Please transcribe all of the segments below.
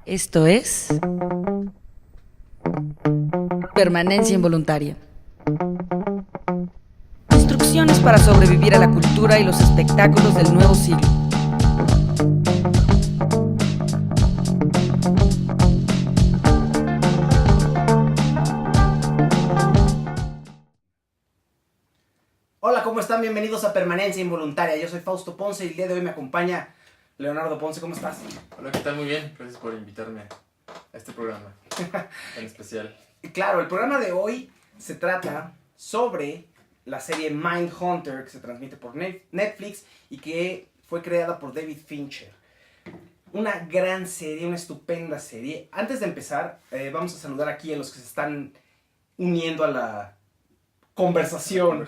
Esto es Permanencia Involuntaria. Instrucciones para sobrevivir a la cultura y los espectáculos del nuevo siglo. Hola, ¿cómo están? Bienvenidos a Permanencia Involuntaria. Yo soy Fausto Ponce y el día de hoy me acompaña Leonardo Ponce. ¿Cómo estás? Hola, ¿qué tal? Muy bien. Gracias por invitarme a este programa en especial. Claro, el programa de hoy se trata sobre la serie Mindhunter que se transmite por Netflix y que fue creada por David Fincher. Una gran serie, una estupenda serie. Antes de empezar, vamos a saludar aquí a los que se están uniendo a la conversación.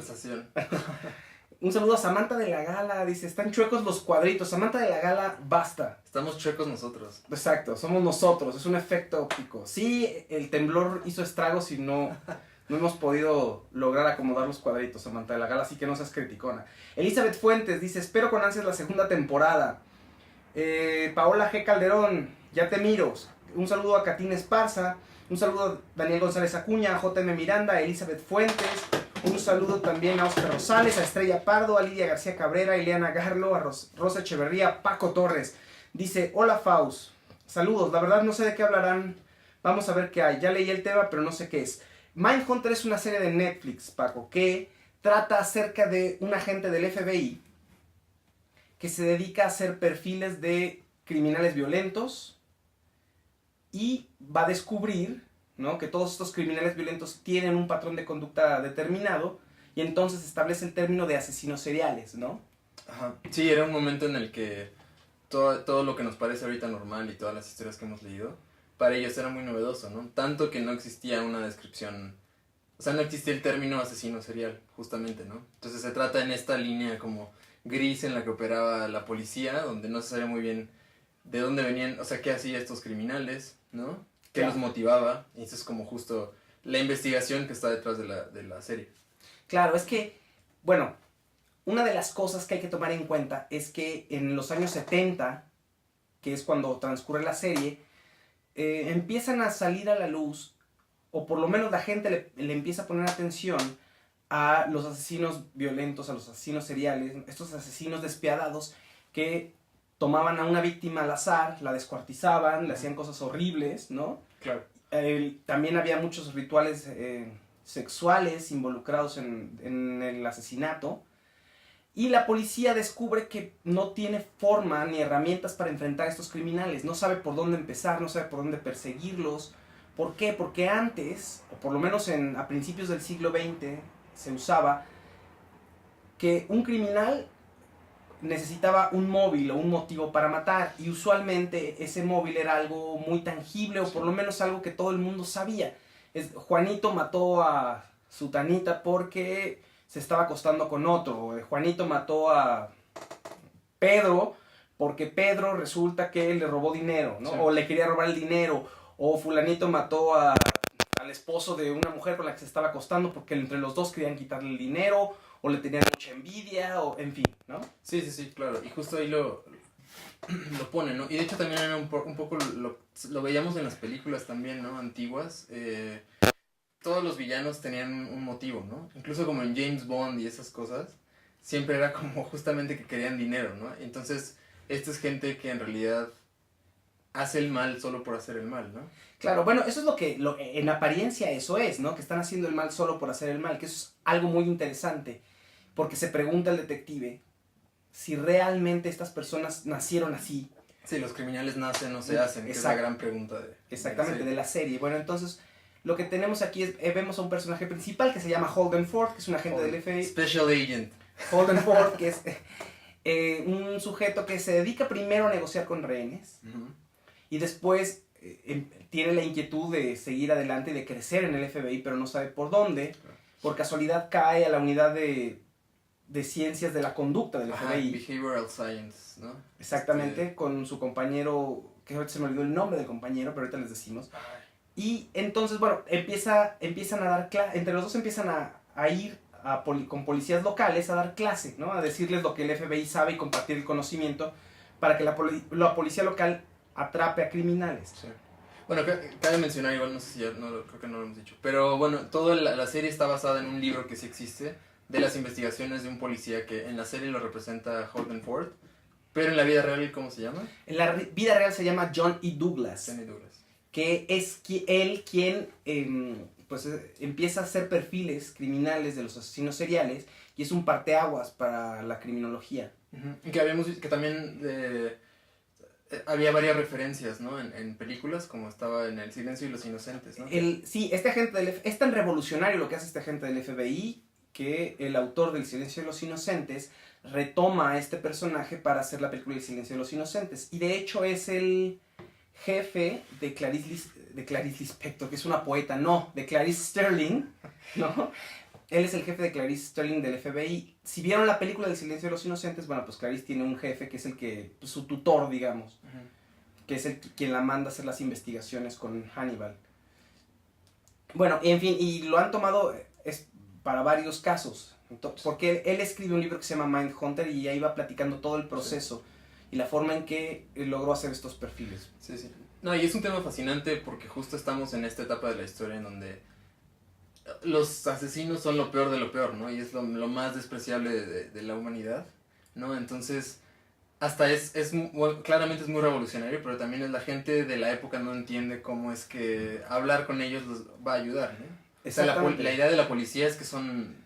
Un saludo a Samantha de la Gala, dice, están chuecos los cuadritos. Samantha de la Gala, basta. Estamos chuecos nosotros. Exacto, somos nosotros, es un efecto óptico. Sí, el temblor hizo estragos y no hemos podido lograr acomodar los cuadritos, Samantha de la Gala, así que no seas criticona. Elizabeth Fuentes dice, espero con ansias la segunda temporada. Paola G. Calderón, ya te miro. Un saludo a Catín Esparza. Un saludo a Daniel González Acuña, a JM Miranda, a Elizabeth Fuentes. Un saludo también a Oscar Rosales, a Estrella Pardo, a Lidia García Cabrera, a Ileana Garlo, a Rosa Echeverría, a Paco Torres. Dice, hola Faust, saludos, la verdad no sé de qué hablarán, vamos a ver qué hay. Ya leí el tema, pero no sé qué es. Mindhunter es una serie de Netflix, Paco, que trata acerca de un agente del FBI que se dedica a hacer perfiles de criminales violentos y va a descubrir, ¿no?, que todos estos criminales violentos tienen un patrón de conducta determinado y entonces establece el término de asesinos seriales, ¿no? Ajá. Sí, era un momento en el que todo lo que nos parece ahorita normal y todas las historias que hemos leído, para ellos era muy novedoso, ¿no? Tanto que no existía una descripción, o sea, no existía el término asesino serial, justamente, ¿no? Entonces se trata en esta línea como gris en la que operaba la policía, donde no se sabía muy bien de dónde venían, o sea, qué hacía estos criminales, ¿no? ¿Qué los motivaba? Y eso es como justo la investigación que está detrás de la serie. Claro, es que, bueno, una de las cosas que hay que tomar en cuenta es que en los años 70, que es cuando transcurre la serie, empiezan a salir a la luz, o por lo menos la gente le empieza a poner atención a los asesinos violentos, a los asesinos seriales, estos asesinos despiadados que tomaban a una víctima al azar, la descuartizaban, le hacían cosas horribles, ¿no? Claro. También había muchos rituales sexuales involucrados en el asesinato. Y la policía descubre que no tiene forma ni herramientas para enfrentar a estos criminales. No sabe por dónde empezar, no sabe por dónde perseguirlos. ¿Por qué? Porque antes, o por lo menos a principios del siglo XX, se usaba que un criminal necesitaba un móvil o un motivo para matar, y usualmente ese móvil era algo muy tangible, o por lo menos algo que todo el mundo sabía. Juanito mató a Sutanita porque se estaba acostando con otro. Juanito mató a Pedro porque Pedro resulta que le robó dinero, ¿no? Sí. O le quería robar el dinero. O fulanito mató al esposo de una mujer con la que se estaba acostando porque entre los dos querían quitarle el dinero, o le tenían mucha envidia, o en fin, ¿no? Sí, claro. Y justo ahí lo pone, ¿no? Y de hecho también era un poco lo veíamos en las películas también, ¿no? Antiguas. Todos los villanos tenían un motivo, ¿no? Incluso como en James Bond y esas cosas, siempre era como justamente que querían dinero, ¿no? Entonces, esta es gente que en realidad hace el mal solo por hacer el mal, ¿no? Claro, bueno, eso es lo que en apariencia eso es, ¿no? Que están haciendo el mal solo por hacer el mal, que eso es algo muy interesante, porque se pregunta el detective si realmente estas personas nacieron así. Sí, los criminales nacen o se hacen, que es la gran pregunta exactamente, de la serie. Bueno, entonces, lo que tenemos aquí es, vemos a un personaje principal que se llama Holden Ford, que es un agente del FBI. Special Agent. Holden Ford, que es un sujeto que se dedica primero a negociar con rehenes, y después tiene la inquietud de seguir adelante y de crecer en el FBI, pero no sabe por dónde. Por casualidad cae a la unidad de ciencias de la conducta del FBI. Behavioral Science, ¿no? Exactamente, con su compañero, que ahorita se me olvidó el nombre del compañero, pero ahorita les decimos. Y entonces, bueno, empiezan a dar clase, entre los dos empiezan a ir con policías locales a dar clase, ¿no? A decirles lo que el FBI sabe y compartir el conocimiento para que la policía local atrape a criminales. Sí. Bueno, cabe mencionar, igual no sé si ya, creo que no lo hemos dicho, pero bueno, toda la serie está basada en un libro que sí existe, de las investigaciones de un policía que en la serie lo representa Holden Ford, pero en la vida real, ¿cómo se llama? En la vida real se llama John E. Douglas. Johnny Douglas. Que es él quien empieza a hacer perfiles criminales de los asesinos seriales y es un parteaguas para la criminología. Y que habíamos visto que también había varias referencias, ¿no? En películas, como estaba en El silencio y los inocentes, ¿no? Sí, este agente es tan revolucionario lo que hace este agente del FBI que el autor del Silencio de los Inocentes retoma a este personaje para hacer la película El silencio de los inocentes. Y de hecho es el jefe de Clarice Lispector, que es una poeta, no, de Clarice Sterling, ¿no? Él es el jefe de Clarice Sterling del FBI. Si vieron la película del Silencio de los Inocentes, bueno, pues Clarice tiene un jefe que es el que, pues, su tutor, digamos, que es quien la manda a hacer las investigaciones con Hannibal. Bueno, en fin, y lo han tomado para varios casos, porque él escribe un libro que se llama Mindhunter y ahí va platicando todo el proceso y la forma en que logró hacer estos perfiles. Sí, sí. No, y es un tema fascinante porque justo estamos en esta etapa de la historia en donde los asesinos son lo peor de lo peor, ¿no? Y es lo más despreciable de la humanidad, ¿no? Entonces, hasta bueno, claramente es muy revolucionario, pero también la gente de la época no entiende cómo es que hablar con ellos los va a ayudar, ¿no? O sea, la idea de la policía es que son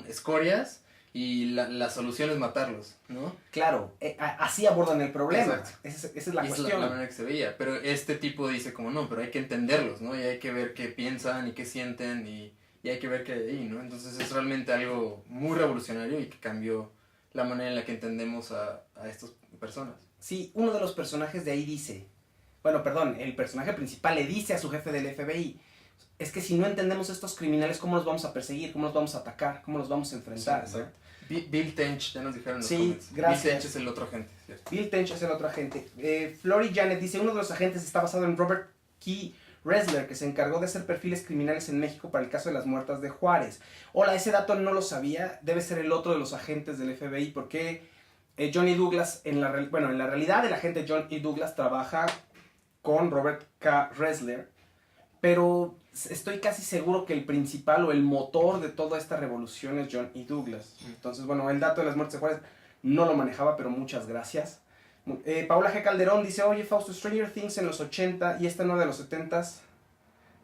escorias y la solución es matarlos, ¿no? Claro, así abordan el problema. Exacto. Esa es la y cuestión. Es la manera que se veía, pero este tipo dice como no, pero hay que entenderlos, ¿no? Y hay que ver qué piensan y qué sienten y hay que ver qué hay ahí, ¿no? Entonces es realmente algo muy revolucionario y que cambió la manera en la que entendemos a estas personas. Sí, uno de los personajes de ahí dice, bueno, perdón, el personaje principal le dice a su jefe del FBI, es que si no entendemos estos criminales, ¿cómo los vamos a perseguir? ¿Cómo los vamos a atacar? ¿Cómo los vamos a enfrentar? Sí, Bill Tench, ya nos dijeron en los sí, comments. gracias. Bill Tench es el otro agente, ¿cierto? Bill Tench es el otro agente. Flory Janet dice, uno de los agentes está basado en Robert Key Ressler, que se encargó de hacer perfiles criminales en México para el caso de las muertas de Juárez. Hola, ese dato no lo sabía, debe ser el otro de los agentes del FBI, porque Johnny Douglas, en la realidad el agente John E. Douglas trabaja con Robert K. Ressler, pero estoy casi seguro que el principal o el motor de toda esta revolución es John E. Douglas. Entonces, bueno, el dato de las muertes de Juárez no lo manejaba, pero muchas gracias. Paula G. Calderón dice, oye, Fausto, Stranger Things en los 80 y esta nueva de los 70s,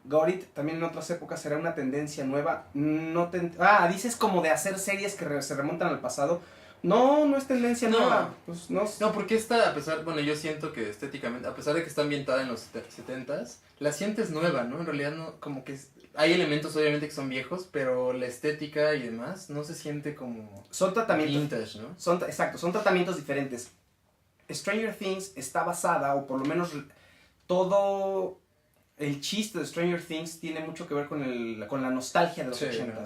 Got It, también en otras épocas será una tendencia nueva. Dices como de hacer series que se remontan al pasado. No es tendencia nueva. Pues no, porque esta, a pesar, bueno, yo siento que estéticamente, a pesar de que está ambientada en los 70s, la sientes nueva, ¿no? En realidad no, como que hay elementos obviamente que son viejos, pero la estética y demás no se siente como son tratamientos vintage, ¿no? Son tratamientos diferentes. Stranger Things está basada, o por lo menos todo el chiste de Stranger Things tiene mucho que ver con la nostalgia de los 80.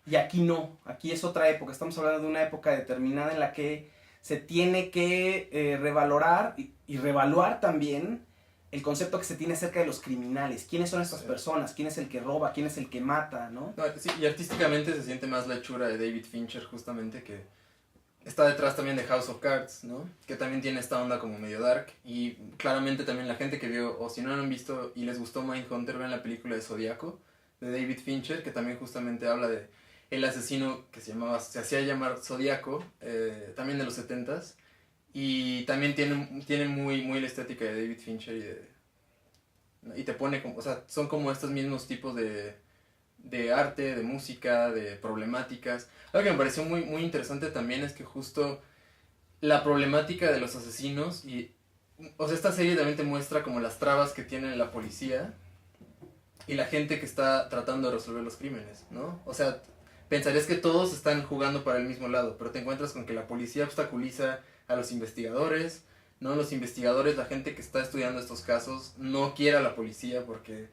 Y aquí no, aquí es otra época. Estamos hablando de una época determinada en la que se tiene que revalorar y revaluar también el concepto que se tiene acerca de los criminales. ¿Quiénes son estas personas? ¿Quién es el que roba? ¿Quién es el que mata? ¿No? Sí, y artísticamente se siente más la hechura de David Fincher, justamente, que está detrás también de House of Cards, ¿no? Que también tiene esta onda como medio dark. Y claramente también la gente que vio, o si no lo han visto y les gustó Mindhunter, vean la película de Zodiaco, de David Fincher, que también justamente habla de el asesino que se hacía llamar Zodiaco, también de los 70s. Y también tiene muy, muy la estética de David Fincher y te pone como, o sea, son como estos mismos tipos de arte, de música, de problemáticas. Algo que me pareció muy, muy interesante también es que justo la problemática de los asesinos o sea, esta serie también te muestra como las trabas que tiene la policía y la gente que está tratando de resolver los crímenes, ¿no? O sea, pensarías que todos están jugando para el mismo lado, pero te encuentras con que la policía obstaculiza a los investigadores, ¿no? Los investigadores, la gente que está estudiando estos casos, no quiere a la policía porque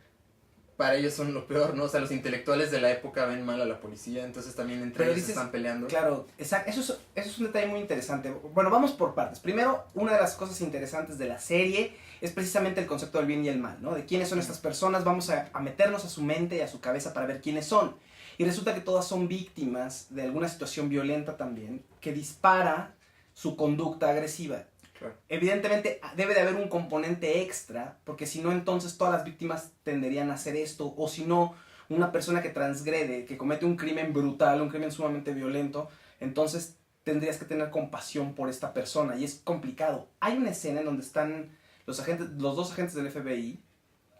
para ellos son lo peor, ¿no? O sea, los intelectuales de la época ven mal a la policía, entonces también entre ellos se están peleando. Claro, exacto, eso es un detalle muy interesante. Bueno, vamos por partes. Primero, una de las cosas interesantes de la serie es precisamente el concepto del bien y el mal, ¿no? De quiénes son estas personas, vamos a meternos a su mente y a su cabeza para ver quiénes son. Y resulta que todas son víctimas de alguna situación violenta también, que dispara su conducta agresiva. Claro. Evidentemente debe de haber un componente extra, porque si no, entonces todas las víctimas tenderían a hacer esto, o si no, una persona que transgrede, que comete un crimen brutal, un crimen sumamente violento, entonces tendrías que tener compasión por esta persona, y es complicado. Hay una escena en donde están los dos agentes del FBI,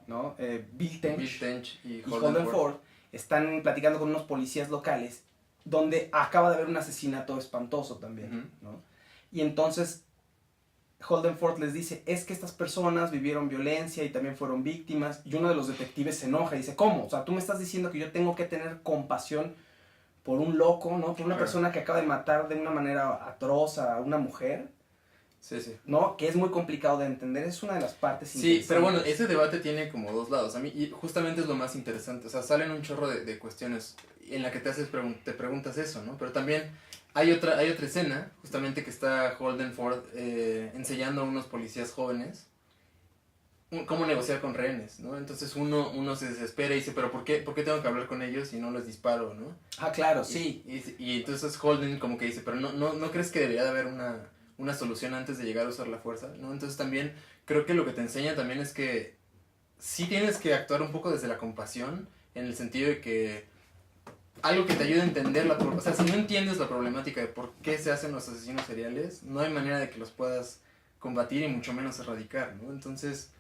¿no? Bill Tench y y Holden Ford, están platicando con unos policías locales, donde acaba de haber un asesinato espantoso también, ¿no? Y entonces Holden Ford les dice, es que estas personas vivieron violencia y también fueron víctimas, y uno de los detectives se enoja y dice, ¿cómo? O sea, tú me estás diciendo que yo tengo que tener compasión por un loco, ¿no? Por una persona que acaba de matar de una manera atroz a una mujer. Sí, sí. ¿No? Que es muy complicado de entender, es una de las partes interesantes. Sí, pero bueno, ese debate tiene como dos lados. A mí, y justamente es lo más interesante. O sea, salen un chorro de cuestiones en la que te preguntas eso, ¿no? Pero también hay otra escena, justamente que está Holden Ford enseñando a unos policías jóvenes cómo negociar con rehenes, ¿no? Entonces uno se desespera y dice, pero ¿por qué tengo que hablar con ellos y no les disparo, ¿no? Ah, claro, sí. Y entonces Holden como que dice, pero ¿no crees que debería de haber una solución antes de llegar a usar la fuerza, ¿no? Entonces también creo que lo que te enseña también es que sí tienes que actuar un poco desde la compasión, en el sentido de que algo que te ayude a entender o sea, si no entiendes la problemática de por qué se hacen los asesinos seriales, no hay manera de que los puedas combatir y mucho menos erradicar, ¿no? Entonces,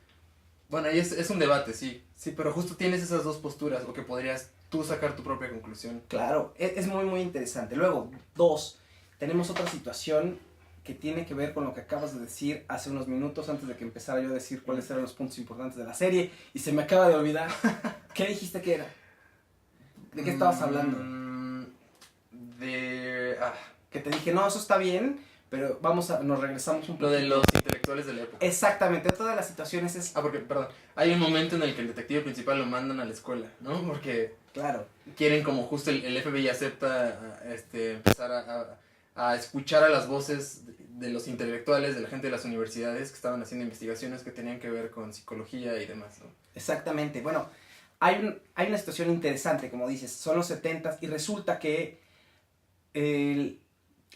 bueno, ahí es un debate, sí, pero justo tienes esas dos posturas, o que podrías tú sacar tu propia conclusión. Claro, es muy, muy interesante. Luego, dos, tenemos otra situación que tiene que ver con lo que acabas de decir hace unos minutos antes de que empezara yo a decir cuáles eran los puntos importantes de la serie, y se me acaba de olvidar. ¿Qué dijiste que era? ¿De qué estabas hablando? Que te dije, no, eso está bien, pero nos regresamos un poco. Lo de los intelectuales de la época. Exactamente, todas las situaciones es... porque, perdón, hay un momento en el que el detective principal lo mandan a la escuela, ¿no? Porque claro, quieren, como justo el FBI acepta empezar a escuchar a las voces de los intelectuales, de la gente de las universidades que estaban haciendo investigaciones que tenían que ver con psicología y demás, ¿no? Exactamente, bueno, hay una situación interesante, como dices, son los 70s y resulta que el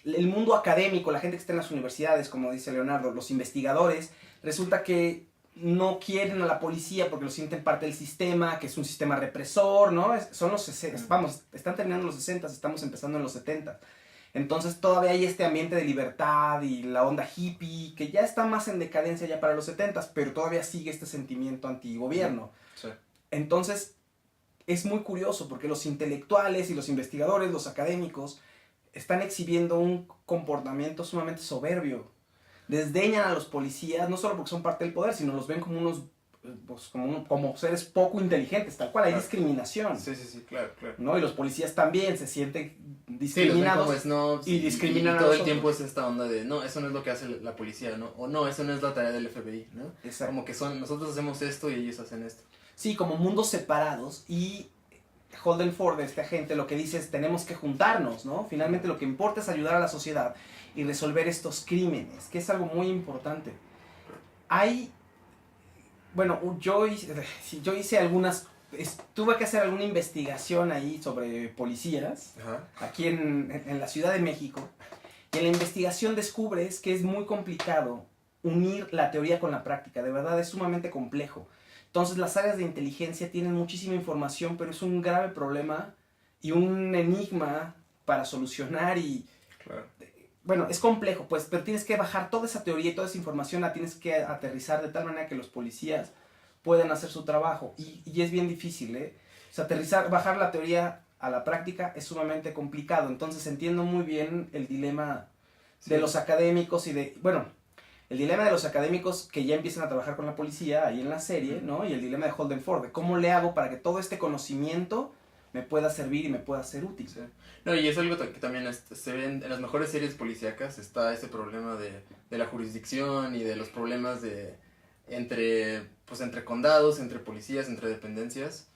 mundo académico, la gente que está en las universidades, como dice Leonardo, los investigadores, resulta que no quieren a la policía porque lo sienten parte del sistema, que es un sistema represor, ¿no? Son los 60, vamos, están terminando los 60, estamos empezando en los 70. Entonces todavía hay este ambiente de libertad y la onda hippie, que ya está más en decadencia ya para los 70, pero todavía sigue este sentimiento antigobierno. Sí. Entonces es muy curioso porque los intelectuales y los investigadores, los académicos, están exhibiendo un comportamiento sumamente soberbio. Desdeñan a los policías, no solo porque son parte del poder, sino los ven como unos pues, como seres poco inteligentes, tal cual, hay discriminación. Sí, claro. ¿No? Y los policías también se sienten discriminados. Sí, los ven como snobs y discriminan y a todo el nosotros. tiempo es esta onda de, no, eso no es lo que hace la policía, ¿no? O no, eso no es la tarea del FBI, ¿no? Exacto. Como que nosotros hacemos esto y ellos hacen esto. Sí, como mundos separados, y Holden Ford, este agente, lo que dice es tenemos que juntarnos, ¿no? Finalmente lo que importa es ayudar a la sociedad y resolver estos crímenes, que es algo muy importante. Bueno, yo hice tuve que hacer alguna investigación ahí sobre policías, aquí en la Ciudad de México, y en la investigación descubres que es muy complicado unir la teoría con la práctica, de verdad es sumamente complejo. Entonces las áreas de inteligencia tienen muchísima información, pero es un grave problema y un enigma para solucionar y... Claro. Bueno, es complejo, pues, pero tienes que bajar toda esa teoría y toda esa información, la tienes que aterrizar de tal manera que los policías puedan hacer su trabajo. Y es bien difícil, ¿eh? O sea, bajar la teoría a la práctica es sumamente complicado. Entonces entiendo muy bien el dilema de los académicos y de... Bueno, el dilema de los académicos que ya empiezan a trabajar con la policía ahí en la serie, ¿no? Y el dilema de Holden Ford, de cómo le hago para que todo este conocimiento me pueda servir y me pueda ser útil. Sí. No, y es algo que también se ve en las mejores series policíacas, está ese problema de la jurisdicción y de los problemas entre condados, entre policías, entre dependencias.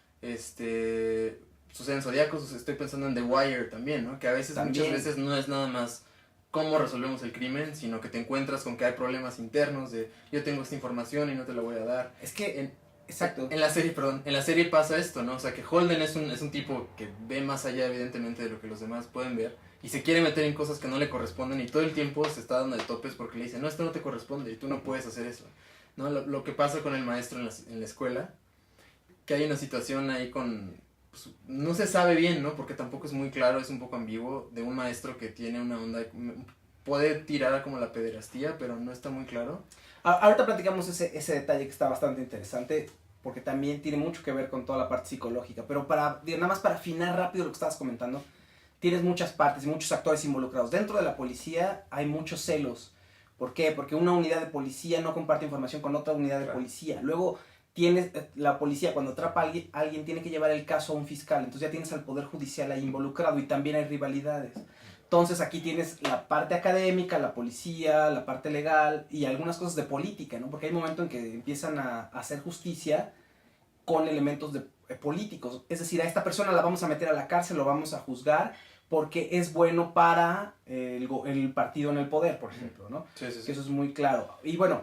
Suceden Zodíacos, estoy pensando en The Wire también, ¿no? Que a veces, muchas veces no es nada más cómo resolvemos el crimen, sino que te encuentras con que hay problemas internos de yo tengo esta información y no te la voy a dar. Es que... Exacto. En la serie pasa esto, ¿no? O sea, que Holden es un tipo que ve más allá, evidentemente, de lo que los demás pueden ver. y se quiere meter en cosas que no le corresponden y todo el tiempo se está dando de topes porque le dicen, no, esto no te corresponde y tú no puedes hacer eso, ¿no? Lo que pasa con el maestro en la escuela, que hay una situación ahí con, pues, no se sabe bien, ¿no? Porque tampoco es muy claro, es un poco ambiguo, de un maestro que tiene una onda, puede tirar a como la pederastía, pero no está muy claro. Ahorita platicamos ese detalle que está bastante interesante, porque también tiene mucho que ver con toda la parte psicológica, pero nada más para afinar rápido lo que estabas comentando, tienes muchas partes y muchos actores involucrados. Dentro de la policía hay muchos celos. ¿Por qué? Porque una unidad de policía no comparte información con otra unidad de policía. Luego tienes la policía, cuando atrapa a alguien tiene que llevar el caso a un fiscal, entonces ya tienes al poder judicial ahí involucrado y también hay rivalidades. Entonces aquí tienes la parte académica, la policía, la parte legal y algunas cosas de política, ¿no? Porque hay momentos en que empiezan a hacer justicia con elementos políticos. Es decir, a esta persona la vamos a meter a la cárcel, lo vamos a juzgar porque es bueno para el partido en el poder, por ejemplo, ¿no? Sí, sí, sí. Que eso es muy claro. Y bueno,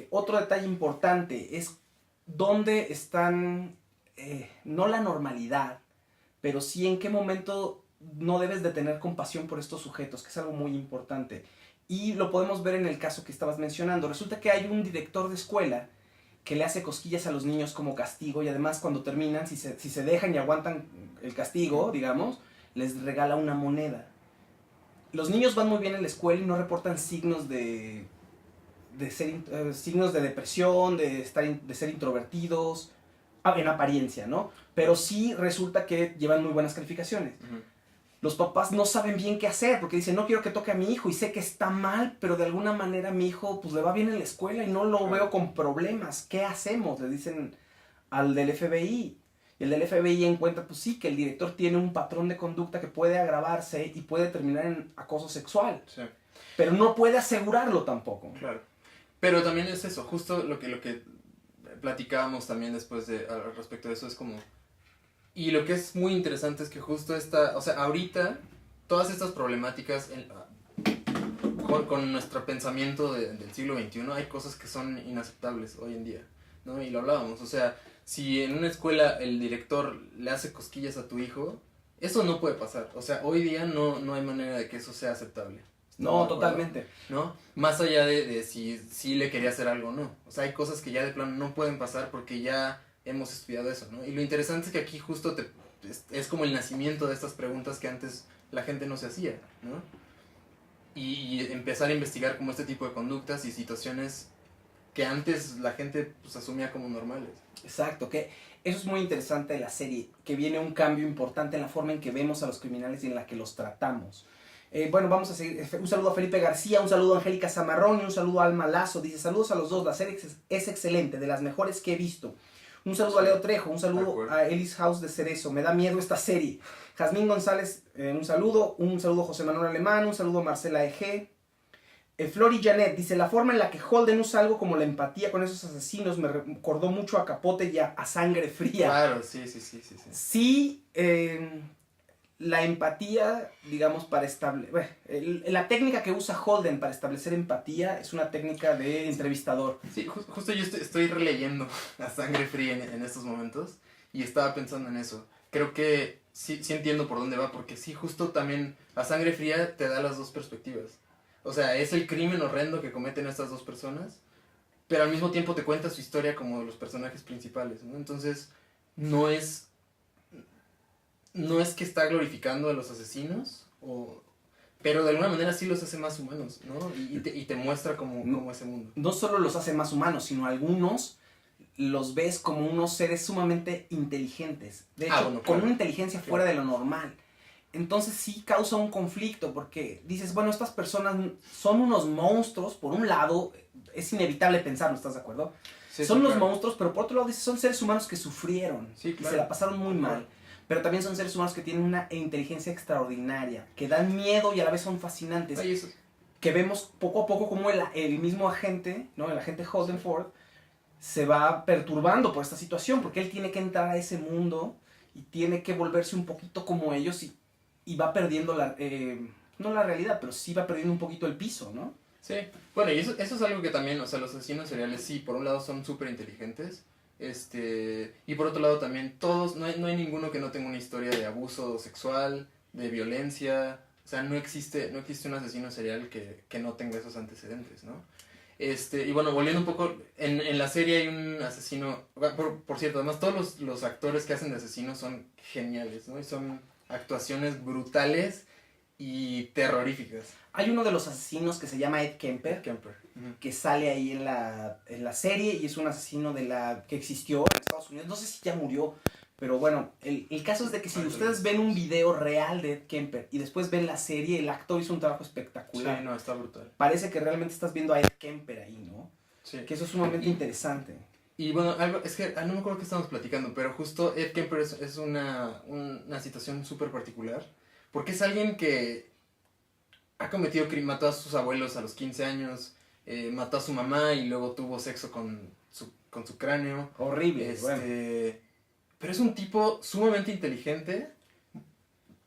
otro detalle importante es dónde están, no la normalidad, pero sí en qué momento no debes de tener compasión por estos sujetos, que es algo muy importante. Y lo podemos ver en el caso que estabas mencionando. Resulta que hay un director de escuela que le hace cosquillas a los niños como castigo y además cuando terminan, si se dejan y aguantan el castigo, digamos, les regala una moneda. Los niños van muy bien en la escuela y no reportan signos signos de depresión, de ser introvertidos, en apariencia, ¿no? Pero sí resulta que llevan muy buenas calificaciones. Uh-huh. Los papás no saben bien qué hacer porque dicen, no quiero que toque a mi hijo y sé que está mal, pero de alguna manera mi hijo pues le va bien en la escuela y no lo veo con problemas. ¿Qué hacemos? Le dicen al del FBI. Y el del FBI encuentra, pues sí, que el director tiene un patrón de conducta que puede agravarse y puede terminar en acoso sexual. Sí. Pero no puede asegurarlo tampoco. Claro. Pero también es eso, justo lo que platicábamos también después al respecto de eso es como... Y lo que es muy interesante es que justo o sea, ahorita, todas estas problemáticas con nuestro pensamiento del siglo XXI, hay cosas que son inaceptables hoy en día, ¿no? Y lo hablábamos, o sea, si en una escuela el director le hace cosquillas a tu hijo, eso no puede pasar, o sea, hoy día no hay manera de que eso sea aceptable. No, totalmente. ¿No? Más allá de si le quería hacer algo o no, o sea, hay cosas que ya de plano no pueden pasar porque ya... hemos estudiado eso, ¿no? Y lo interesante es que aquí justo es como el nacimiento de estas preguntas que antes la gente no se hacía, ¿no? Y empezar a investigar como este tipo de conductas y situaciones que antes la gente pues asumía como normales. Exacto, que eso es muy interesante de la serie, que viene un cambio importante en la forma en que vemos a los criminales y en la que los tratamos. Bueno, vamos a seguir. Un saludo a Felipe García, un saludo a Angélica Zamarrón y un saludo a Alma Lazo. Dice, saludos a los dos, la serie es excelente, de las mejores que he visto. Un saludo a Leo Trejo, un saludo a Ellis House de Cerezo. Me da miedo esta serie. Jazmín González, un saludo a José Manuel Alemán, un saludo a Marcela Eg. Flori Janet dice, la forma en la que Holden usa algo como la empatía con esos asesinos me recordó mucho a Capote y a Sangre Fría. Claro, sí. Sí, la empatía, digamos, para establecer... la técnica que usa Holden para establecer empatía es una técnica de entrevistador. Sí, justo yo estoy releyendo a Sangre Fría en estos momentos y estaba pensando en eso. Creo que sí entiendo por dónde va, porque sí, justo también a Sangre Fría te da las dos perspectivas. O sea, es el crimen horrendo que cometen estas dos personas, pero al mismo tiempo te cuenta su historia como los personajes principales, ¿no? Entonces, no es que está glorificando a los asesinos, pero de alguna manera sí los hace más humanos, ¿no? Y te muestra como ese mundo. No solo los hace más humanos, sino algunos los ves como unos seres sumamente inteligentes. De hecho, bueno, con claro. una inteligencia fuera de lo normal. Entonces sí causa un conflicto, porque dices, bueno, estas personas son unos monstruos, por un lado, es inevitable pensarlo, ¿estás de acuerdo? Sí, son sí, unos claro. monstruos, pero por otro lado dices, son seres humanos que sufrieron, Sí, y claro. se la pasaron muy mal. Pero también son seres humanos que tienen una inteligencia extraordinaria, que dan miedo y a la vez son fascinantes. Ay, eso. Que vemos poco a poco como el mismo agente, ¿no? El agente Holden Ford, se va perturbando por esta situación, porque él tiene que entrar a ese mundo y tiene que volverse un poquito como ellos y va perdiendo no la realidad, pero sí va perdiendo un poquito el piso, ¿no? Sí, bueno, y eso es algo que también, o sea, los asesinos seriales sí, por un lado son súper inteligentes, y por otro lado también todos, no hay ninguno que no tenga una historia de abuso sexual, de violencia, O sea, no existe un asesino serial que no tenga esos antecedentes, ¿no? Y bueno, volviendo un poco, en la serie hay un asesino, por cierto, además todos los actores que hacen de asesinos son geniales, ¿no? Y son actuaciones brutales y terroríficas. Hay uno de los asesinos que se llama Ed Kemper, que sale ahí en la serie y es un asesino que existió en Estados Unidos. No sé si ya murió, pero bueno, el caso es de que si ustedes ven un video real de Ed Kemper y después ven la serie, el actor hizo un trabajo espectacular. Sí, no, está brutal. Parece que realmente estás viendo a Ed Kemper ahí, ¿no? Sí. Que eso es sumamente interesante. Y bueno, es que no me acuerdo qué estábamos platicando, pero justo Ed Kemper es una situación súper particular, porque es alguien que ha cometido mató a sus abuelos a los 15 años, mató a su mamá y luego tuvo sexo con su cráneo. Horrible, bueno. Pero es un tipo sumamente inteligente,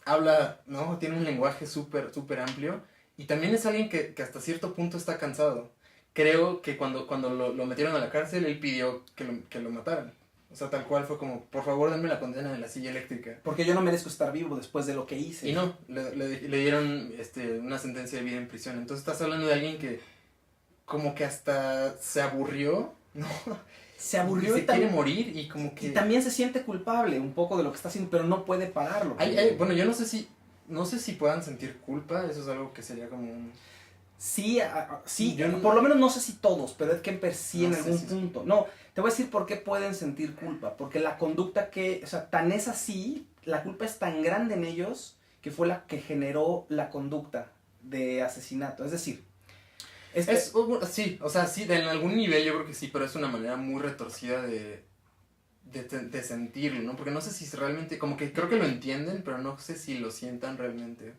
habla, ¿no? Tiene un lenguaje súper amplio, y también es alguien que hasta cierto punto está cansado. Creo que cuando lo metieron a la cárcel, él pidió que lo mataran. O sea, tal cual fue como, por favor, denme la condena de la silla eléctrica. Porque yo no merezco estar vivo después de lo que hice. Y no, le dieron una sentencia de vida en prisión. Entonces estás hablando de alguien que como que hasta se aburrió, ¿no? Se aburrió y se quiere morir y como que... Y también se siente culpable un poco de lo que está haciendo, pero no puede pararlo. Bueno, yo no sé si puedan sentir culpa, eso es algo que sería como un... Sí, sí, por lo menos no sé si todos, pero Ed Kemper sí en algún punto. No, te voy a decir por qué pueden sentir culpa. Porque la conducta o sea, tan es así, la culpa es tan grande en ellos que fue la que generó la conducta de asesinato. Es decir, sí, o sea, sí, en algún nivel yo creo que sí, pero es una manera muy retorcida de sentirlo, ¿no? Porque no sé si realmente, como que creo que lo entienden, pero no sé si lo sientan realmente.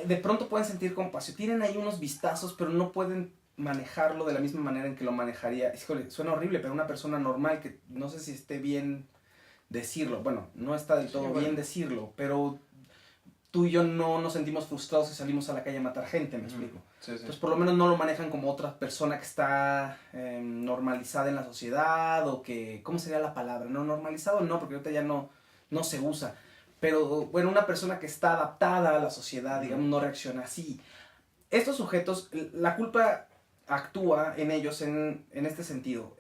De pronto pueden sentir compasión, tienen ahí unos vistazos, pero no pueden manejarlo de la misma manera en que lo manejaría. Híjole, suena horrible, pero una persona normal, que no sé si esté bien decirlo, bueno, no está del todo bien decirlo, pero tú y yo no nos sentimos frustrados y salimos a la calle a matar gente, ¿me explico? Sí. Entonces por lo menos no lo manejan como otra persona que está normalizada en la sociedad, o que, ¿cómo sería la palabra? No, normalizado no, porque ahorita ya no se usa. Pero, bueno, una persona que está adaptada a la sociedad, digamos, no reacciona así. Estos sujetos, la culpa actúa en ellos en este sentido.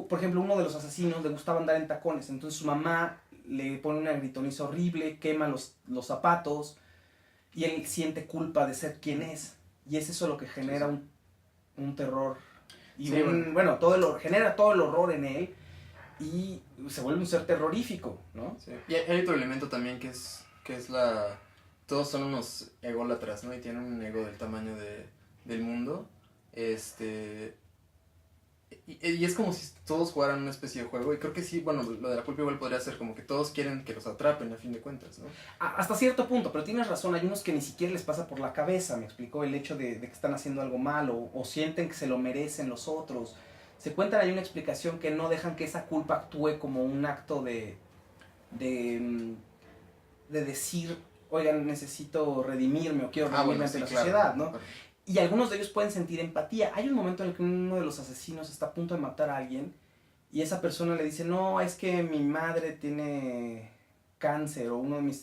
Por ejemplo, uno de los asesinos le gustaba andar en tacones, entonces su mamá le pone una gritoniza horrible, quema los zapatos, y él siente culpa de ser quien es. Y es eso lo que genera un terror. Y bueno, genera todo el horror en él. Y se vuelve un ser terrorífico, ¿no? Sí. Y hay otro elemento también que es todos son unos ególatras, ¿no? Y tienen un ego del tamaño del mundo. Y es como si todos jugaran una especie de juego. Y creo que sí, bueno, lo de la culpa igual podría ser como que todos quieren que los atrapen a fin de cuentas, ¿no? Hasta cierto punto, pero tienes razón, hay unos que ni siquiera les pasa por la cabeza, me explicó, el hecho de que están haciendo algo malo, o sienten que se lo merecen los otros. Se cuentan, hay una explicación que no dejan que esa culpa actúe como un acto de decir, oigan, necesito redimirme o quiero redimirme ante la sociedad, ¿no? Claro. Y algunos de ellos pueden sentir empatía. Hay un momento en el que uno de los asesinos está a punto de matar a alguien y esa persona le dice, no, es que mi madre tiene cáncer, o uno de mis...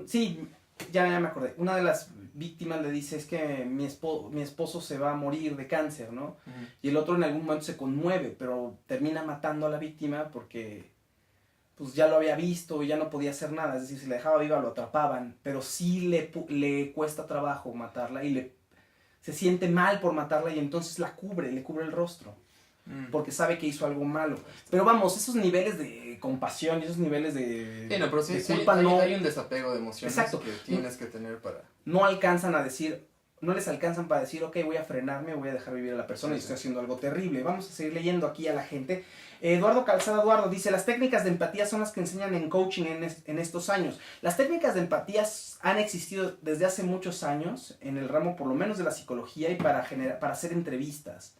sí, ya me acordé. Una de las víctimas le dice, es que mi esposo se va a morir de cáncer, ¿no? Uh-huh. Y el otro en algún momento se conmueve, pero termina matando a la víctima porque pues ya lo había visto y ya no podía hacer nada. Es decir, si la dejaba viva lo atrapaban, pero sí le cuesta trabajo matarla y se siente mal por matarla, y entonces le cubre el rostro. Porque sabe que hizo algo malo. Pero vamos, esos niveles de compasión y esos niveles de, sí, no, pero sí, de culpa hay un desapego de emociones. Exacto. Que tienes que tener para... No les alcanzan para decir, ok, voy a frenarme, voy a dejar vivir a la persona, y estoy haciendo algo terrible. Vamos a seguir leyendo aquí a la gente. Eduardo Calzada dice, las técnicas de empatía son las que enseñan en coaching en estos años. Las técnicas de empatía han existido desde hace muchos años en el ramo, por lo menos de la psicología, y para hacer entrevistas.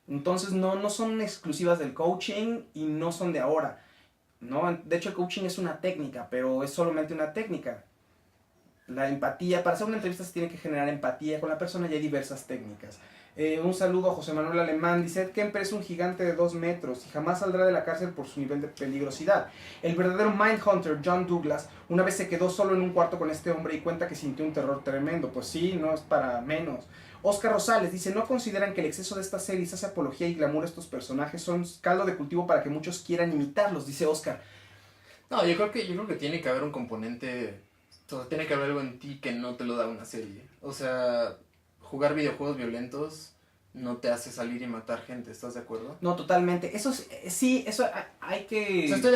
Entonces no son exclusivas del coaching y no son de ahora, ¿no? De hecho, el coaching es una técnica, pero es solamente una técnica. La empatía, para hacer una entrevista se tiene que generar empatía con la persona, y hay diversas técnicas. Un saludo a José Manuel Alemán. Dice, Ed Kemper es un gigante de 2 metros y jamás saldrá de la cárcel por su nivel de peligrosidad. El verdadero Mindhunter, John Douglas, una vez se quedó solo en un cuarto con este hombre y cuenta que sintió un terror tremendo. Pues sí, no es para menos. Oscar Rosales dice, ¿no consideran que el exceso de estas series hace apología y glamour a estos personajes? Son caldo de cultivo para que muchos quieran imitarlos, dice Oscar. No, yo creo que tiene que haber un componente, o sea, tiene que haber algo en ti que no te lo da una serie. O sea, jugar videojuegos violentos no te hace salir y matar gente, ¿estás de acuerdo? No, totalmente. Eso sí, eso hay que... O sea, estoy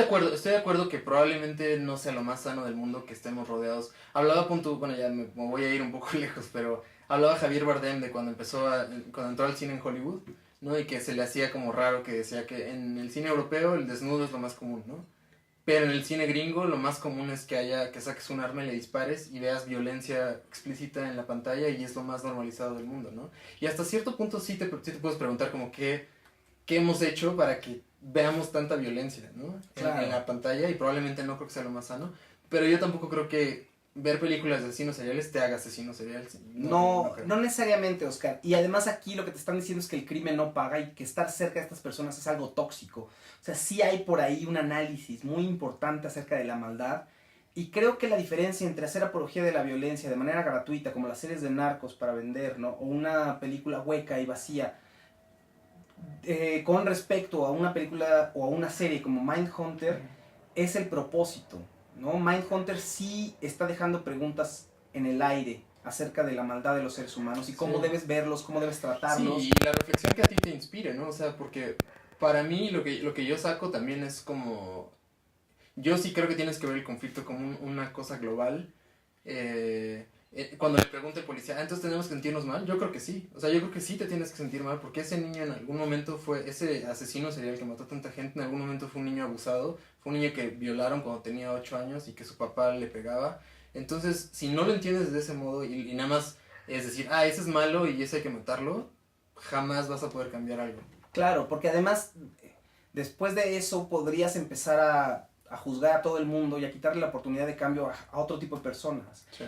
de acuerdo que probablemente no sea lo más sano del mundo que estemos rodeados. Hablaba bueno, ya me voy a ir un poco lejos, pero hablaba Javier Bardem de cuando entró al cine en Hollywood, ¿no? Y que se le hacía como raro, que decía que en el cine europeo el desnudo es lo más común, ¿no? Pero en el cine gringo lo más común es que saques un arma y le dispares y veas violencia explícita en la pantalla y es lo más normalizado del mundo, ¿no? Y hasta cierto punto sí te puedes preguntar como qué hemos hecho para que veamos tanta violencia, ¿no? Claro. En la pantalla, y probablemente no creo que sea lo más sano, pero yo tampoco creo que ver películas de asesinos seriales te haga asesino serial. No creo. necesariamente, Oscar. Y además aquí lo que te están diciendo es que el crimen no paga y que estar cerca de estas personas es algo tóxico. O sea, sí hay por ahí un análisis muy importante acerca de la maldad. Y creo que la diferencia entre hacer apología de la violencia de manera gratuita, como las series de narcos para vender, ¿no? O una película hueca y vacía, con respecto a una película o a una serie como Mindhunter, es el propósito, ¿no? Mindhunter sí está dejando preguntas en el aire acerca de la maldad de los seres humanos y cómo debes verlos, cómo debes tratarlos. Sí, y la reflexión que a ti te inspire, ¿no? O sea, porque para mí lo que yo saco también es como... Yo sí creo que tienes que ver el conflicto como una cosa global. Cuando le pregunta el policía, entonces tenemos que sentirnos mal, yo creo que sí. O sea, yo creo que sí te tienes que sentir mal porque ese niño en algún momento ese asesino serial que mató a tanta gente, en algún momento fue un niño abusado, fue un niño que violaron cuando tenía 8 años y que su papá le pegaba. Entonces, si no lo entiendes de ese modo y nada más es decir, ese es malo y ese hay que matarlo, jamás vas a poder cambiar algo. Claro, porque además, después de eso podrías empezar a juzgar a todo el mundo y a quitarle la oportunidad de cambio a otro tipo de personas, Sí,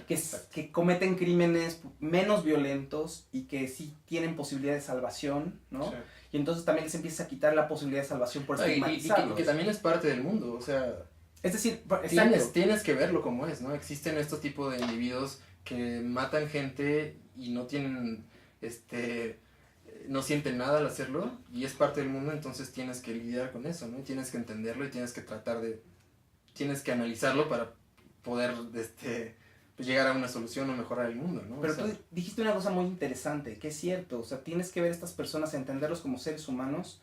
que cometen crímenes menos violentos y que sí tienen posibilidad de salvación, ¿no? Sí. Y entonces también les empieza a quitar la posibilidad de salvación por estigmatizarlos. Y que también es parte del mundo, o sea... Es decir, Tienes que verlo como es, ¿no? Existen estos tipos de individuos que matan gente y no tienen, no sienten nada al hacerlo y es parte del mundo, entonces tienes que lidiar con eso, ¿no? Y tienes que entenderlo y tienes que tienes que analizarlo para poder, pues llegar a una solución o mejorar el mundo, ¿no? Pero o sea, tú dijiste una cosa muy interesante, que es cierto, o sea, tienes que ver a estas personas, entenderlos como seres humanos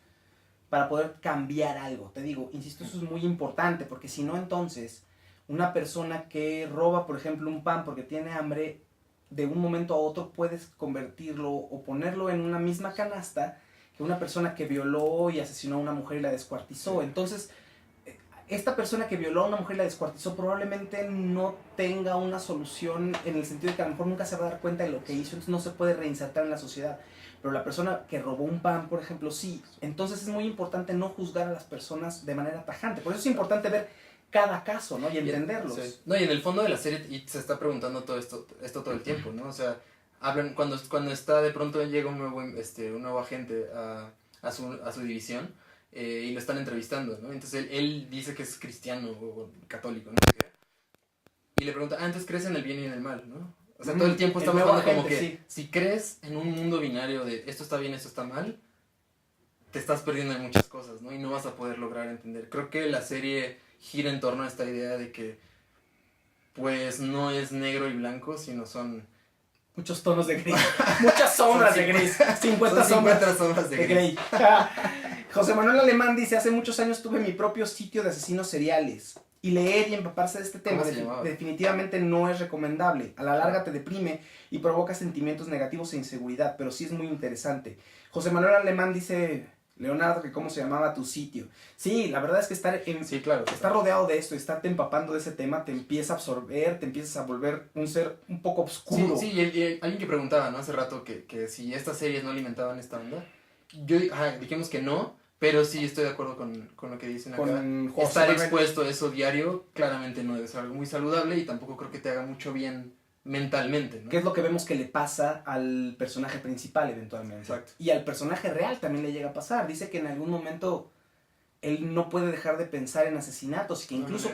para poder cambiar algo. Te digo, insisto, eso es muy importante, porque si no, entonces, una persona que roba, por ejemplo, un pan porque tiene hambre, de un momento a otro puedes convertirlo o ponerlo en una misma canasta que una persona que violó y asesinó a una mujer y la descuartizó. Sí. Entonces, esta persona que violó a una mujer y la descuartizó probablemente no tenga una solución en el sentido de que a lo mejor nunca se va a dar cuenta de lo que hizo, entonces no se puede reinsertar en la sociedad. Pero la persona que robó un pan, por ejemplo, sí. Entonces es muy importante no juzgar a las personas de manera tajante. Por eso es importante ver cada caso, ¿no? Y entenderlos. Sí. No, y en el fondo de la serie se está preguntando todo esto todo el tiempo, ¿no? O sea, hablan cuando está de pronto llega un nuevo agente a su división y lo están entrevistando, ¿no? Entonces él dice que es cristiano o católico, ¿no? Y le pregunta, entonces crees en el bien y en el mal, ¿no? O sea, todo el tiempo estamos hablando como que sí. Si crees en un mundo binario de esto está bien, esto está mal, te estás perdiendo en muchas cosas, ¿no? Y no vas a poder lograr entender. Creo que la serie gira en torno a esta idea de que pues no es negro y blanco, sino son... Muchos tonos de gris. Muchas sombras de gris. 50 sombras de gris. José Manuel Alemán dice, hace muchos años tuve mi propio sitio de asesinos seriales. Y leer y empaparse de este tema definitivamente no es recomendable. A la larga te deprime y provoca sentimientos negativos e inseguridad, pero sí es muy interesante. José Manuel Alemán dice, Leonardo, que cómo se llamaba tu sitio. Sí, la verdad es que estar rodeado de esto y estarte empapando de ese tema te empieza a absorber, te empiezas a volver un ser un poco oscuro. Sí, y alguien que preguntaba, ¿no? Hace rato que si estas series no alimentaban esta onda. Dijimos que no. Pero sí estoy de acuerdo con lo que dicen acá. Estar expuesto a eso diario claramente no debe ser algo muy saludable y tampoco creo que te haga mucho bien mentalmente, ¿no? Que es lo que vemos que le pasa al personaje principal eventualmente. Exacto. Y al personaje real también le llega a pasar. Dice que en algún momento él no puede dejar de pensar en asesinatos y que incluso...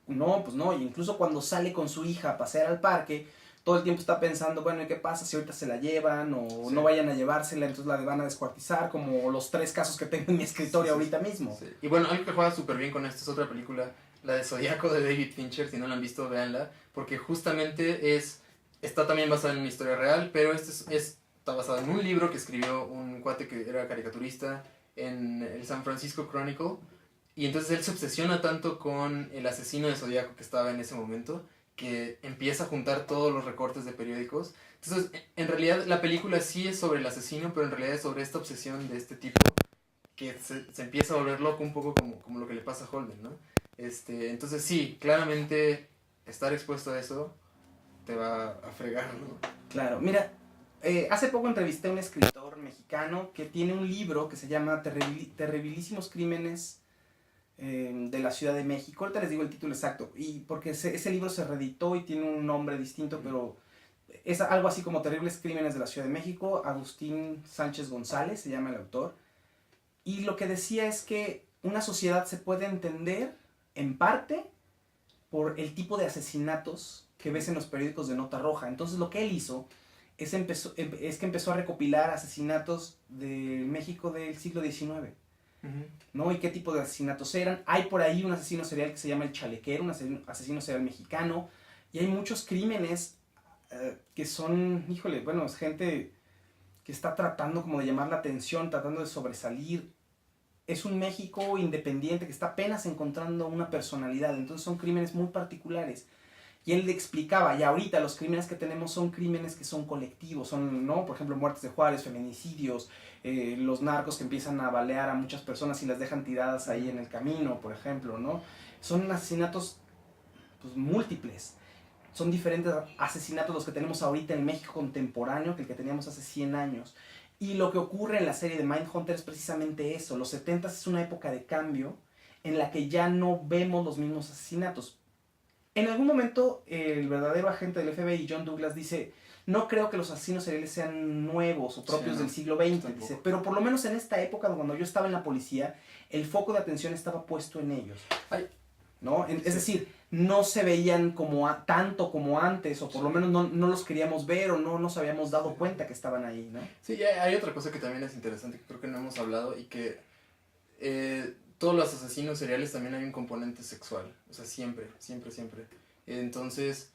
No, pues no, y incluso cuando sale con su hija a pasear al parque, todo el tiempo está pensando, bueno, ¿y qué pasa si ahorita se la llevan o Sí. no vayan a llevársela, entonces la van a descuartizar, como los 3 casos que tengo en mi escritorio ahorita mismo? Sí. Y bueno, algo que juega súper bien con esto es otra película, la de Zodíaco de David Fincher, si no la han visto, véanla, porque justamente está también basada en una historia real, pero está basada en un libro que escribió un cuate que era caricaturista en el San Francisco Chronicle, y entonces él se obsesiona tanto con el asesino de Zodíaco que estaba en ese momento, que empieza a juntar todos los recortes de periódicos. Entonces, en realidad la película sí es sobre el asesino, pero en realidad es sobre esta obsesión de este tipo, que se empieza a volver loco un poco como lo que le pasa a Holden, ¿no? Entonces sí, claramente estar expuesto a eso te va a fregar, ¿no? Claro, mira, hace poco entrevisté a un escritor mexicano que tiene un libro que se llama Terribilísimos Crímenes de la Ciudad de México. Ahorita les digo el título exacto, y porque ese libro se reeditó y tiene un nombre distinto, pero es algo así como Terribles Crímenes de la Ciudad de México. Agustín Sánchez González se llama el autor, y lo que decía es que una sociedad se puede entender en parte por el tipo de asesinatos que ves en los periódicos de nota roja. Entonces lo que él hizo es que empezó a recopilar asesinatos de México del siglo XIX, ¿no? Y qué tipo de asesinatos eran. Hay por ahí un asesino serial que se llama el Chalequero, un asesino serial mexicano, y hay muchos crímenes que son, híjole, bueno, es gente que está tratando como de llamar la atención, tratando de sobresalir. Es un México independiente que está apenas encontrando una personalidad, entonces son crímenes muy particulares. Y él le explicaba, ya ahorita los crímenes que tenemos son crímenes que son colectivos, son, ¿no? Por ejemplo, muertes de Juárez, feminicidios, los narcos que empiezan a balear a muchas personas y las dejan tiradas ahí en el camino, por ejemplo, ¿no? Son asesinatos pues, múltiples. Son diferentes asesinatos los que tenemos ahorita en México contemporáneo que el que teníamos hace 100 años. Y lo que ocurre en la serie de Mindhunter es precisamente eso. Los 70s es una época de cambio en la que ya no vemos los mismos asesinatos. En algún momento, el verdadero agente del FBI, John Douglas, dice, no creo que los asesinos seriales sean nuevos o propios del siglo XX, dice, pero por lo menos en esta época, cuando yo estaba en la policía, el foco de atención estaba puesto en ellos. ¿No? Es decir, no se veían tanto como antes, o por lo menos no los queríamos ver, o no nos habíamos dado cuenta que estaban ahí, ¿no? Sí, hay otra cosa que también es interesante, que creo que no hemos hablado, y que todos los asesinos seriales también hay un componente sexual, o sea, siempre. Entonces,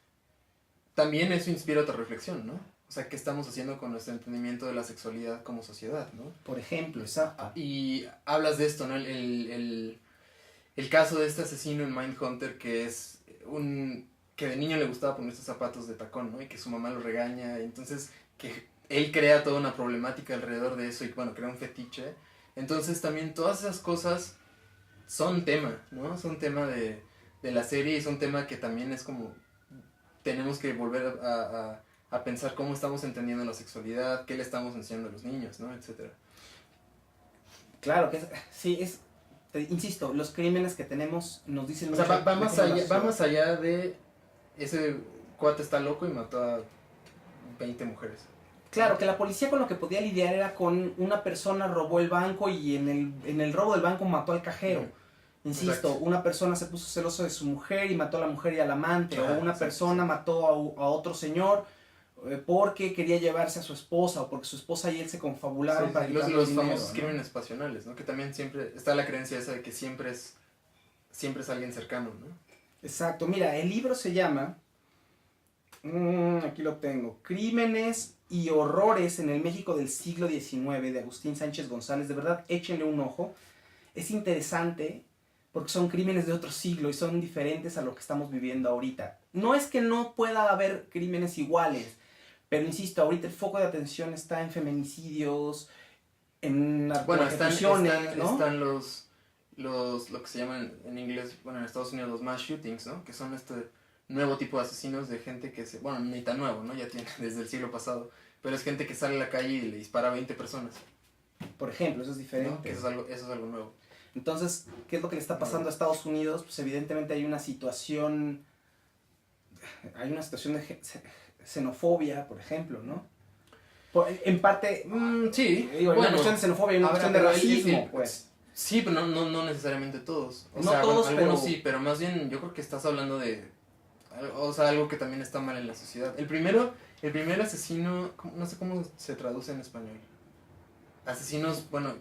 también eso inspira otra reflexión, ¿no? O sea, ¿qué estamos haciendo con nuestro entendimiento de la sexualidad como sociedad, ¿no? Por ejemplo, exacto. Y hablas de esto, ¿no? El caso de este asesino en Mindhunter, que es que de niño le gustaba ponerse zapatos de tacón, ¿no? Y que su mamá lo regaña, y entonces que él crea toda una problemática alrededor de eso y, bueno, crea un fetiche. Entonces también todas esas cosas son tema, ¿no? Son tema de la serie, y son tema que también es como tenemos que volver a pensar cómo estamos entendiendo la sexualidad, qué le estamos enseñando a los niños, ¿no? Etcétera. Claro que insisto, los crímenes que tenemos nos dicen... O sea, va más allá de ese cuate está loco y mató a 20 mujeres. Claro, que la policía con lo que podía lidiar era con una persona robó el banco y en el robo del banco mató al cajero. Insisto, Exacto. Una persona se puso celoso de su mujer y mató a la mujer y al amante. O una persona mató a otro señor porque quería llevarse a su esposa, o porque su esposa y él se confabularon para quitarle los dinero, famosos ¿no? crímenes pasionales, ¿no? Que también siempre está la creencia esa de que siempre es alguien cercano, ¿no? Exacto, mira, el libro se llama, aquí lo tengo, Crímenes y Horrores en el México del siglo XIX, de Agustín Sánchez González. De verdad, échenle un ojo. Es interesante porque son crímenes de otro siglo y son diferentes a lo que estamos viviendo ahorita. No es que no pueda haber crímenes iguales, pero insisto, ahorita el foco de atención está en feminicidios, en narcoejecuciones, ¿no? Están lo que se llaman en inglés, bueno, en Estados Unidos, los mass shootings, ¿no? Que son este nuevo tipo de asesinos de gente que bueno, ni tan nuevo, ¿no? Ya tiene desde el siglo pasado, pero es gente que sale a la calle y le dispara a 20 personas. Por ejemplo, eso es diferente. ¿No? Que eso es algo nuevo. Entonces, ¿qué es lo que le está pasando a Estados Unidos? Pues evidentemente hay una situación xenofobia, por ejemplo, ¿no? En parte, Sí, digo, hay una cuestión de xenofobia y una cuestión de racismo, pues. Sí, pero no necesariamente todos. No todos, algunos pero... sí, pero más bien yo creo que estás hablando de, o sea, algo que también está mal en la sociedad. El primer asesino, no sé cómo se traduce en español. Asesinos, bueno,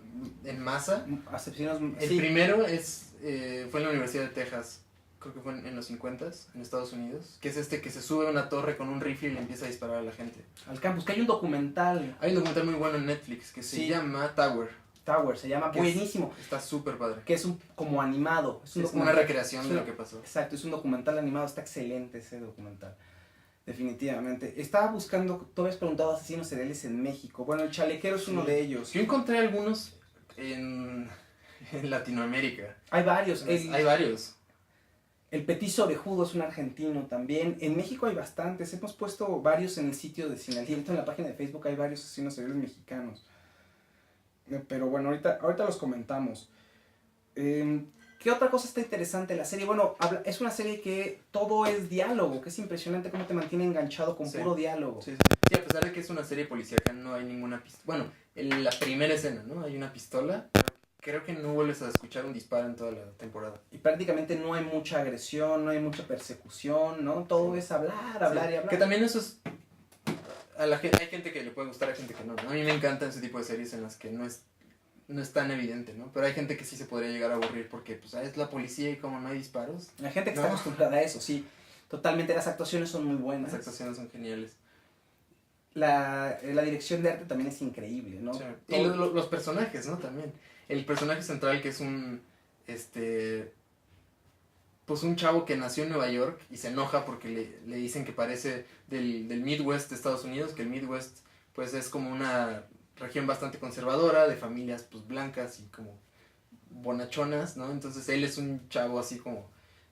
en masa. Asesinos, El sí. primero fue en la Universidad de Texas, creo que fue en los 50s, en Estados Unidos, que es este que se sube a una torre con un rifle y le empieza a disparar a la gente. Al campus, que hay un documental. Hay un documental muy bueno en Netflix que se llama Tower, se llama, buenísimo. Está súper padre. Que es como animado. Es una recreación de lo que pasó. Exacto, es un documental animado, está excelente ese documental. Definitivamente. Estaba buscando, tú habías preguntado asesinos seriales en México. Bueno, el chalequero es uno de ellos. Yo encontré algunos en Latinoamérica. Hay varios. Hay varios. El petiso orejudo es un argentino también. En México hay bastantes. Hemos puesto varios en el sitio de Sinaliento. En la página de Facebook hay varios asesinos seriales mexicanos. Pero bueno, ahorita los comentamos. ¿Qué otra cosa está interesante en la serie? Bueno, es una serie que todo es diálogo, que es impresionante cómo te mantiene enganchado con puro diálogo. Sí, a pesar de que es una serie policíaca, no hay ninguna pistola. Bueno, en la primera escena, ¿no? Hay una pistola. Creo que no vuelves a escuchar un disparo en toda la temporada. Y prácticamente no hay mucha agresión, no hay mucha persecución, ¿no? Todo es hablar y hablar. Que también eso es... hay gente que le puede gustar, hay gente que no. A mí me encantan ese tipo de series en las que no es tan evidente, ¿no? Pero hay gente que sí se podría llegar a aburrir porque pues es la policía y como no hay disparos. Hay gente que está acostumbrada a eso, sí. Totalmente, las actuaciones son muy buenas. Las actuaciones son geniales. La dirección de arte también es increíble, ¿no? Sí. Y los personajes, ¿no? También. El personaje central que es pues un chavo que nació en Nueva York y se enoja porque le dicen que parece del Midwest de Estados Unidos, que el Midwest pues es como una región bastante conservadora, de familias pues blancas y como bonachonas, ¿no? Entonces él es un chavo así como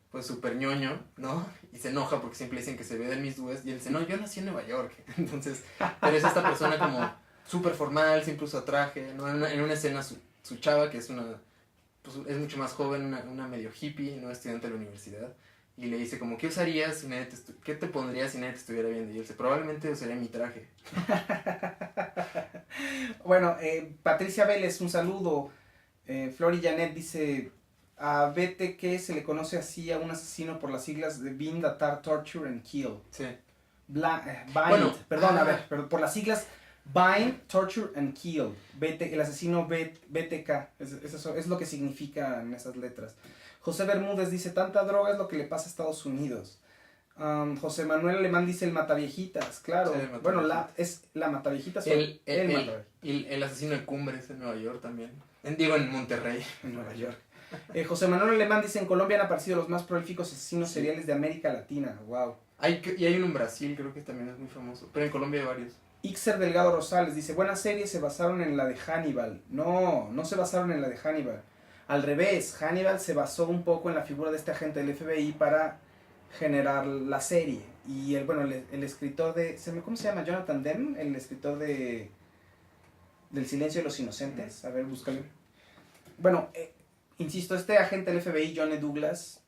pues súper ñoño, ¿no? Y se enoja porque siempre dicen que se ve del Midwest y él dice, no, yo nací en Nueva York. Entonces, pero es esta persona como súper formal, siempre usa traje, ¿no? En una escena su chava, que es pues es mucho más joven, una medio hippie, no estudiante de la universidad, y le dice como, ¿qué usarías si nadie qué te pondrías si nadie te estuviera viendo? Y él dice, probablemente usaría mi traje. Bueno, Patricia Vélez, un saludo. Flori Janet dice, a BTK se le conoce así a un asesino por las siglas de Bind, Atar, Torture and Kill. Sí. Bind, pero por las siglas Bind, Torture and Kill. El asesino BTK. Eso es lo que significan esas letras. José Bermúdez dice, tanta droga es lo que le pasa a Estados Unidos. José Manuel Alemán dice el Mataviejitas, claro. Sí, bueno, es la Mataviejitas. El asesino de Cumbres en Nueva York también. En Monterrey. En Nueva York. José Manuel Alemán dice, en Colombia han aparecido los más prolíficos asesinos seriales de América Latina. Wow. Y hay uno en Brasil, creo que también es muy famoso. Pero en Colombia hay varios. Ixer Delgado Rosales dice, buenas series se basaron en la de Hannibal. No se basaron en la de Hannibal. Al revés, Hannibal se basó un poco en la figura de este agente del FBI para generar la serie. Y el escritor de... ¿Cómo se llama? Jonathan Demme, el escritor del Silencio de los Inocentes. A ver, búscalo. Bueno, insisto, este agente del FBI, Johnny Douglas,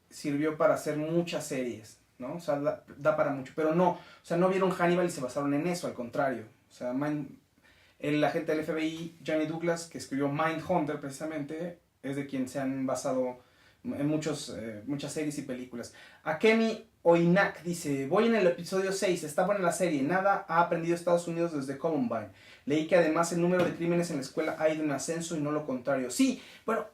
sirvió para hacer muchas series, ¿no? O sea, da para mucho. Pero no vieron Hannibal y se basaron en eso, al contrario. O sea, el agente del FBI, Johnny Douglas, que escribió Mindhunter precisamente, es de quien se han basado en muchas series y películas. Akemi Oinak dice, voy en el episodio 6, está buena la serie, nada ha aprendido Estados Unidos desde Columbine. Leí que además el número de crímenes en la escuela ha ido en ascenso y no lo contrario. Sí, bueno,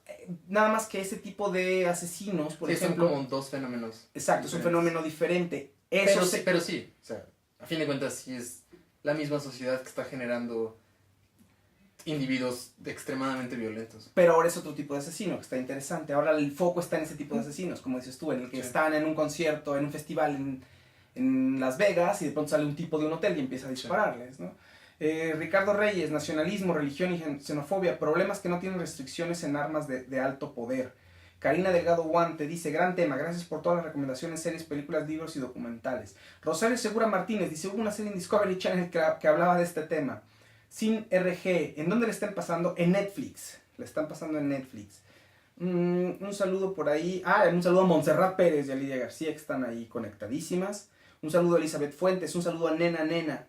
nada más que ese tipo de asesinos, por ejemplo... son como dos fenómenos. Exacto, diferentes. Es un fenómeno diferente. Pero sí, o sea, a fin de cuentas sí es la misma sociedad que está generando individuos extremadamente violentos. Pero ahora es otro tipo de asesino, que está interesante. Ahora el foco está en ese tipo de asesinos, como dices tú, en el que están en un concierto, en un festival en Las Vegas, y de pronto sale un tipo de un hotel y empieza a dispararles, ¿no? Ricardo Reyes, nacionalismo, religión y xenofobia, problemas que no tienen restricciones en armas de alto poder. Karina Delgado Guante dice, gran tema, gracias por todas las recomendaciones, series, películas, libros y documentales. Rosario Segura Martínez dice, hubo una serie en Discovery Channel que hablaba de este tema. Sin RG, ¿en dónde le están pasando? En Netflix. Le están pasando en Netflix. Un saludo por ahí. Un saludo a Montserrat Pérez y a Lidia García, que están ahí conectadísimas. Un saludo a Elizabeth Fuentes, un saludo a Nena.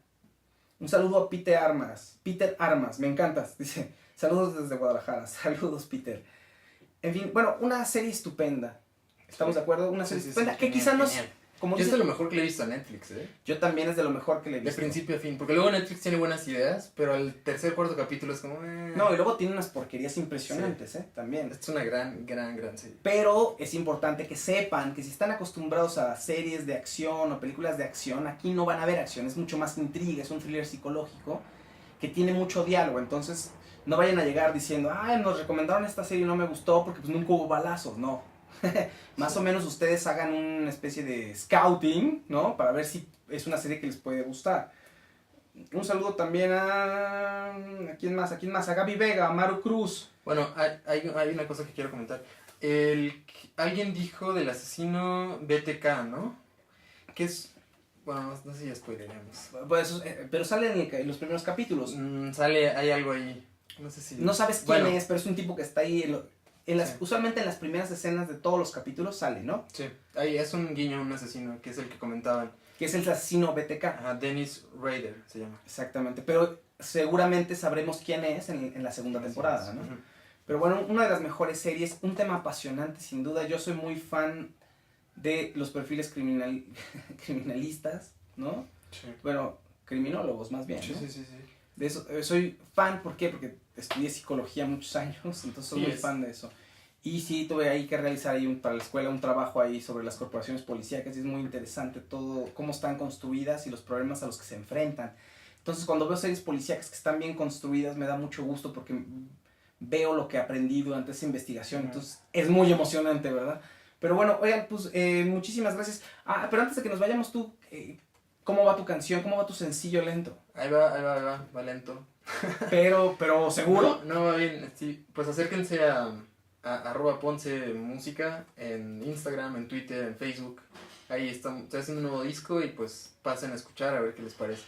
Un saludo a Peter Armas, me encantas, dice. Saludos desde Guadalajara, saludos Peter. En fin, bueno, una serie estupenda. ¿Estamos de acuerdo? Una serie estupenda que genial, quizá no es... genial. Como Yo es dice, de lo mejor que le he visto a Netflix, ¿eh? yo también es de lo mejor que le he De visto. principio a fin. Porque luego Netflix tiene buenas ideas, pero al tercer, cuarto capítulo es como... No, y luego tiene unas porquerías impresionantes, también. Es una gran serie. Pero es importante que sepan que si están acostumbrados a series de acción o películas de acción, aquí no van a ver acción, es mucho más intriga, es un thriller psicológico que tiene mucho diálogo, entonces no vayan a llegar diciendo, ay, nos recomendaron esta serie y no me gustó porque pues nunca hubo balazos, no. Más o menos ustedes hagan una especie de scouting, ¿no? Para ver si es una serie que les puede gustar. Un saludo también a... ¿A quién más? A Gaby Vega, a Maru Cruz. Bueno, hay una cosa que quiero comentar. Alguien dijo del asesino BTK, ¿no? Que es... Bueno, no sé si ya spoileremos. Pues, pero sale en los primeros capítulos. Hay algo ahí. No sé si... No sabes quién Bueno. es, pero es un tipo que está ahí... Sí. Usualmente en las primeras escenas de todos los capítulos sale, ¿no? Sí, ahí es un guiño a un asesino, que es el que comentaban. Que es el asesino BTK. Ajá, Dennis Rader se llama. Exactamente, pero seguramente sabremos quién es en la segunda temporada, ¿no? Ujú. Pero bueno, una de las mejores series, un tema apasionante sin duda. Yo soy muy fan de los perfiles criminalistas, ¿no? Sí. Bueno, criminólogos más bien, Sí, ¿no? sí. De eso, soy fan, ¿por qué? Porque estudié psicología muchos años, entonces soy muy fan de eso. Y sí, tuve ahí que realizar ahí para la escuela un trabajo ahí sobre las corporaciones policíacas y es muy interesante todo, cómo están construidas y los problemas a los que se enfrentan. Entonces cuando veo series policíacas que están bien construidas me da mucho gusto porque veo lo que aprendí durante esa investigación, entonces es muy emocionante, ¿verdad? Pero bueno, oigan, pues muchísimas gracias. Ah, pero antes de que nos vayamos tú, ¿cómo va tu canción? ¿Cómo va tu sencillo lento? Ahí va lento. Pero seguro. No, va bien, sí. Pues acérquense a @Ponce Música en Instagram, en Twitter, en Facebook. Ahí estoy haciendo un nuevo disco y pues pasen a escuchar a ver qué les parece.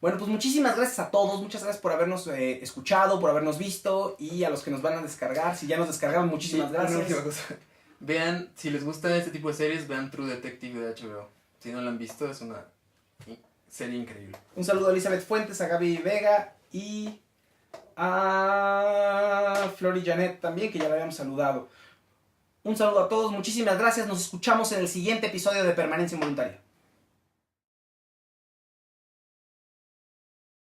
Bueno, pues muchísimas gracias a todos, muchas gracias por habernos escuchado, por habernos visto y a los que nos van a descargar, si ya nos descargaron, muchísimas Una gracias. última cosa. Vean, si les gusta este tipo de series, vean True Detective de HBO. Si no la han visto, es una serie increíble. Un saludo a Elizabeth Fuentes, a Gaby Vega y a Flori Janet también, que ya la habíamos saludado. Un saludo a todos, muchísimas gracias, nos escuchamos en el siguiente episodio de Permanencia Involuntaria.